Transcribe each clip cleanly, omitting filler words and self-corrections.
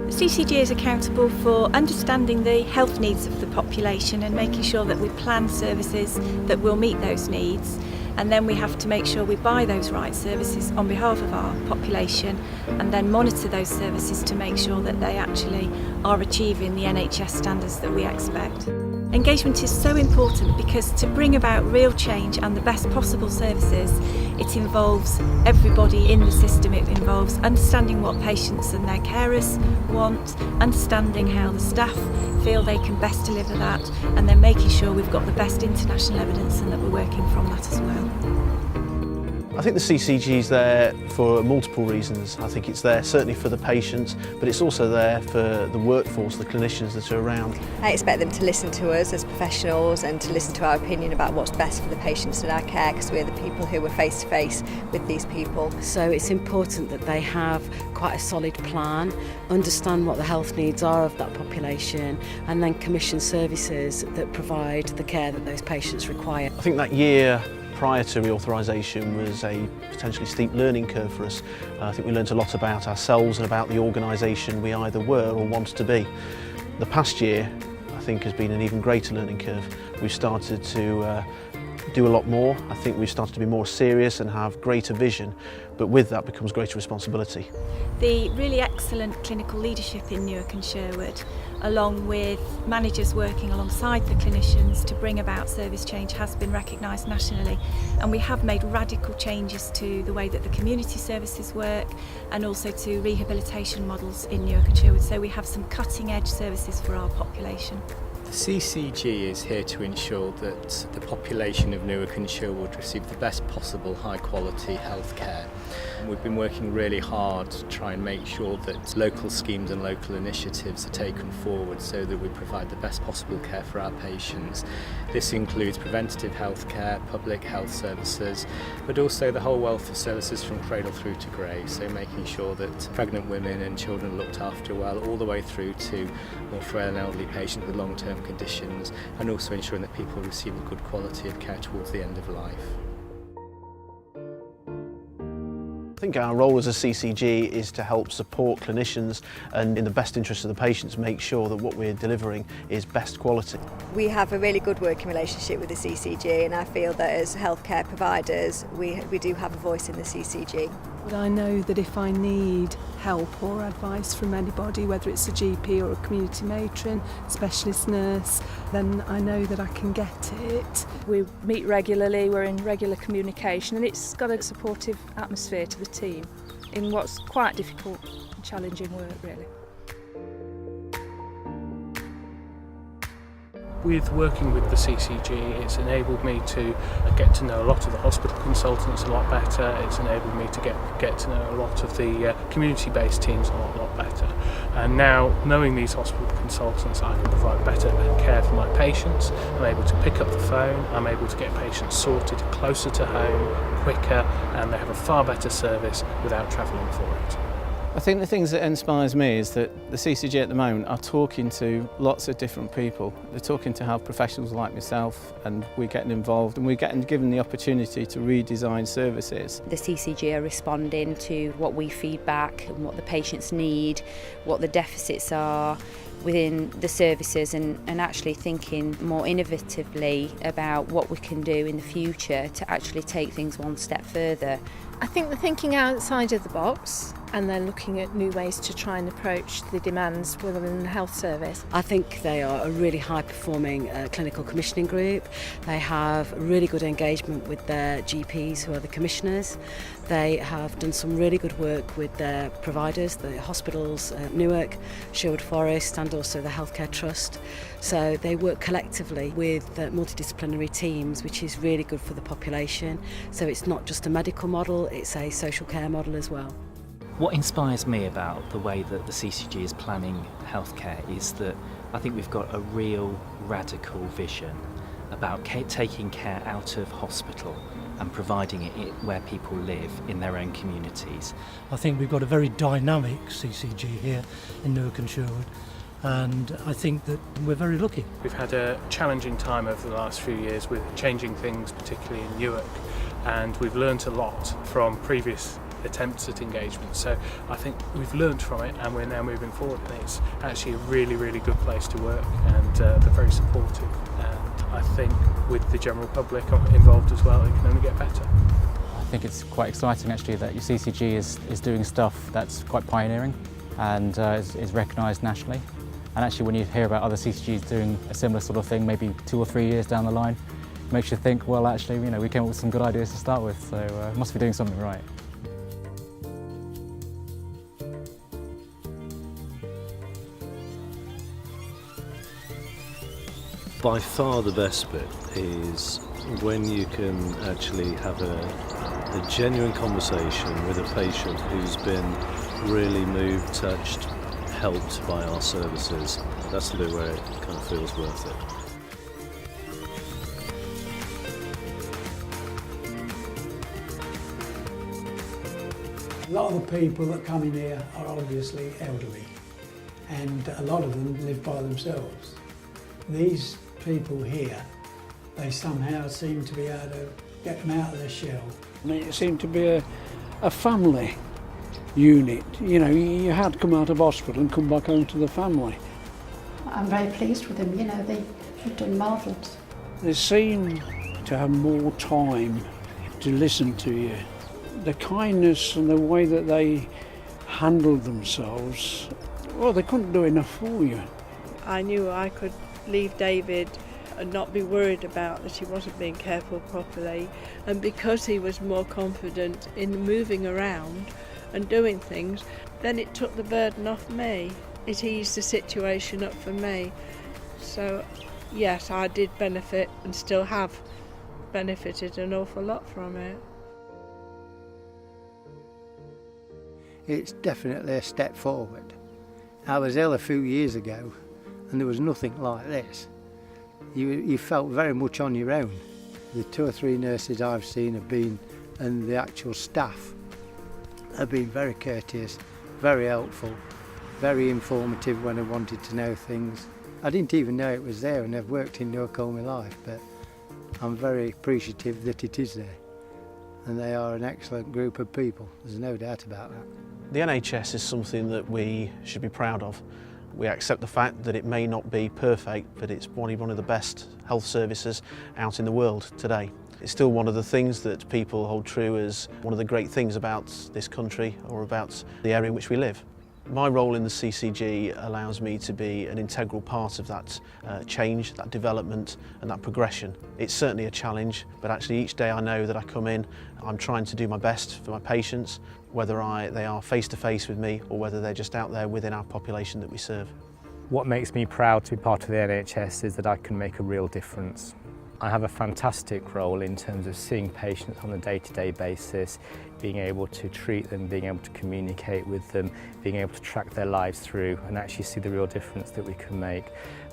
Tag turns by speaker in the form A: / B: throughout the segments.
A: The CCG is accountable for understanding the health needs of the population and making sure that we plan services that will meet those needs. And then we have to make sure we buy those right services on behalf of our population and then monitor those services to make sure that they actually are achieving the NHS standards that we expect. Engagement is so important because to bring about real change and the best possible services, it involves everybody in the system. It involves understanding what patients and their carers want, understanding how the staff feel they can best deliver that, and then making sure we've got the best international evidence and that we're working from that as well.
B: I think the CCG is there for multiple reasons. I think it's there certainly for the patients, but it's also there for the workforce, the clinicians that are around.
C: I expect them to listen to us as professionals and to listen to our opinion about what's best for the patients in our care, because we're the people who are face to face with these people.
D: So it's important that they have quite a solid plan, understand what the health needs are of that population, and then commission services that provide the care that those patients require.
B: I think that year prior to reauthorisation was a potentially steep learning curve for us. I think we learnt a lot about ourselves and about the organisation we either were or wanted to be. The past year, I think, has been an even greater learning curve. We've started to do a lot more. I think we've started to be more serious and have greater vision, but with that becomes greater responsibility.
A: The really excellent clinical leadership in Newark and Sherwood, along with managers working alongside the clinicians to bring about service change, has been recognised nationally, and we have made radical changes to the way that the community services work and also to rehabilitation models in Newark and Sherwood, so we have some cutting edge services for our population.
E: The CCG is here to ensure that the population of Newark and Sherwood receive the best possible high quality health care. We've been working really hard to try and make sure that local schemes and local initiatives are taken forward so that we provide the best possible care for our patients. This includes preventative health care, public health services, but also the whole wealth of services from cradle through to grave, so making sure that pregnant women and children are looked after well, all the way through to more frail and elderly patients with long-term conditions, and also ensuring that people receive a good quality of care towards the end of life.
B: I think our role as a CCG is to help support clinicians and, in the best interest of the patients, make sure that what we're delivering is best quality.
C: We have a really good working relationship with the CCG, and I feel that as healthcare providers we do have a voice in the CCG.
F: But I know that if I need help or advice from anybody, whether it's a GP or a community matron, specialist nurse, then I know that I can get it.
G: We meet regularly, we're in regular communication, and it's got a supportive atmosphere to the team in what's quite difficult and challenging work, really.
H: With working with the CCG, it's enabled me to get to know a lot of the hospital consultants a lot better. It's enabled me to get to know a lot of the community-based teams a lot better. And now, knowing these hospital consultants, I can provide better care for my patients. I'm able to pick up the phone, I'm able to get patients sorted closer to home, quicker, and they have a far better service without travelling for it.
I: I think the things that inspires me is that the CCG at the moment are talking to lots of different people. They're talking to health professionals like myself, and we're getting involved and we're getting given the opportunity to redesign services.
J: The CCG are responding to what we feedback and what the patients need, what the deficits are within the services, and actually thinking more innovatively about what we can do in the future to actually take things one step further.
G: I think they're thinking outside of the box and they're looking at new ways to try and approach the demands within the health service.
D: I think they are a really high performing clinical commissioning group. They have really good engagement with their GPs who are the commissioners. They have done some really good work with their providers, the hospitals, Newark, Sherwood Forest, and also the Healthcare Trust. So they work collectively with multidisciplinary teams, which is really good for the population. So it's not just a medical model, it's a social care model as well.
K: What inspires me about the way that the CCG is planning healthcare is that I think we've got a real radical vision about taking care out of hospital and providing it where people live in their own communities.
L: I think we've got a very dynamic CCG here in Newark and Sherwood, and I think that we're very lucky.
H: We've had a challenging time over the last few years with changing things, particularly in Newark, and we've learnt a lot from previous attempts at engagement. So I think we've learned from it and we're now moving forward, and it's actually a really, really good place to work, and they're very supportive, and I think with the general public involved as well, it can only get better.
M: I think it's quite exciting actually that your CCG is doing stuff that's quite pioneering and is recognised nationally. And actually when you hear about other CCGs doing a similar sort of thing maybe 2 or 3 years down the line, it makes you think, well actually, you know, we came up with some good ideas to start with, so must be doing something right.
N: By far the best bit is when you can actually have a genuine conversation with a patient who's been really moved, touched, helped by our services. That's the bit where it kind of feels worth it.
O: A lot of the people that come in here are obviously elderly, and a lot of them live by themselves. These people here, they somehow seem to be able to get them out of their shell.
P: I mean, it seemed to be a family unit. You know, you had to come out of hospital and come back home to the family.
Q: I'm very pleased with them, you know, they've done marvellous.
P: They seem to have more time to listen to you. The kindness and the way that they handled themselves, well, they couldn't do enough for you.
R: I knew I could leave David and not be worried about that he wasn't being cared for properly, and because he was more confident in moving around and doing things, then it took the burden off me. It eased the situation up for me. So yes, I did benefit and still have benefited an awful lot from it.
S: It's definitely a step forward. I was ill a few years ago and there was nothing like this. You felt very much on your own. The 2 or 3 nurses I've seen have been, and the actual staff have been very courteous, very helpful, very informative when I wanted to know things. I didn't even know it was there, and I've worked in Newark all my life, but I'm very appreciative that it is there. And they are an excellent group of people, there's no doubt about that.
B: The NHS is something that we should be proud of. We accept the fact that it may not be perfect, but it's one of the best health services out in the world today. It's still one of the things that people hold true as one of the great things about this country or about the area in which we live. My role in the CCG allows me to be an integral part of that change, that development and that progression. It's certainly a challenge, but actually each day I know that I come in, I'm trying to do my best for my patients, whether they are face-to-face with me or whether they're just out there within our population that we serve.
E: What makes me proud to be part of the NHS is that I can make a real difference. I have a fantastic role in terms of seeing patients on a day-to-day basis, being able to treat them, being able to communicate with them, being able to track their lives through and actually see the real difference that we can make.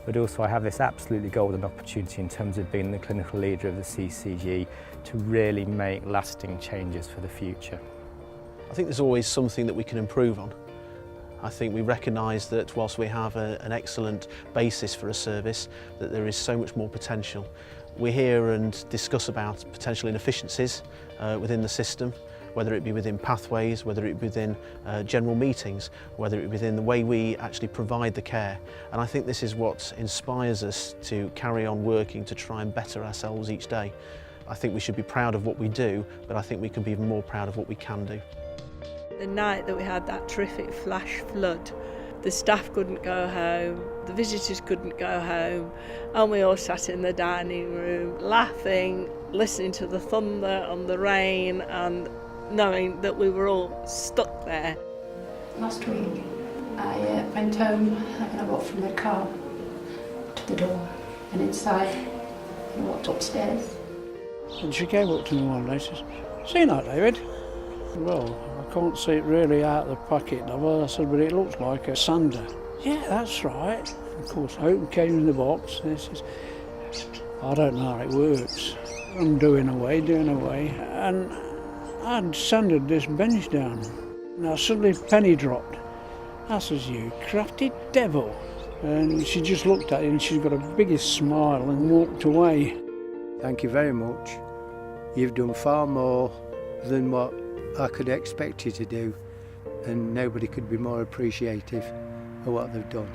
E: But also I have this absolutely golden opportunity in terms of being the clinical leader of the CCG to really make lasting changes for the future.
B: I think there's always something that we can improve on. I think we recognise that whilst we have an excellent basis for a service, that there is so much more potential. We hear and discuss about potential inefficiencies within the system, whether it be within pathways, whether it be within general meetings, whether it be within the way we actually provide the care. And I think this is what inspires us to carry on working to try and better ourselves each day. I think we should be proud of what we do, but I think we can be even more proud of what we can do.
R: The night that we had that terrific flash flood, the staff couldn't go home, the visitors couldn't go home, and we all sat in the dining room laughing, listening to the thunder and the rain and knowing that we were all stuck there.
Q: Last week I went home and I walked from the car to the door and inside and walked upstairs.
P: And she came up to me one day and says, "Seen that, David?" Well, I can't see it really out of the packet. I said, but it looks like a sander. Yeah, that's right. Of course, I opened came in the box and it says, I don't know how it works. I'm doing away. And I'd sanded this bench down. Now suddenly penny dropped. I says, "You crafty devil." And she just looked at it and she's got a biggest smile and walked away.
S: Thank you very much. You've done far more than what I could expect you to do, and nobody could be more appreciative of what they've done.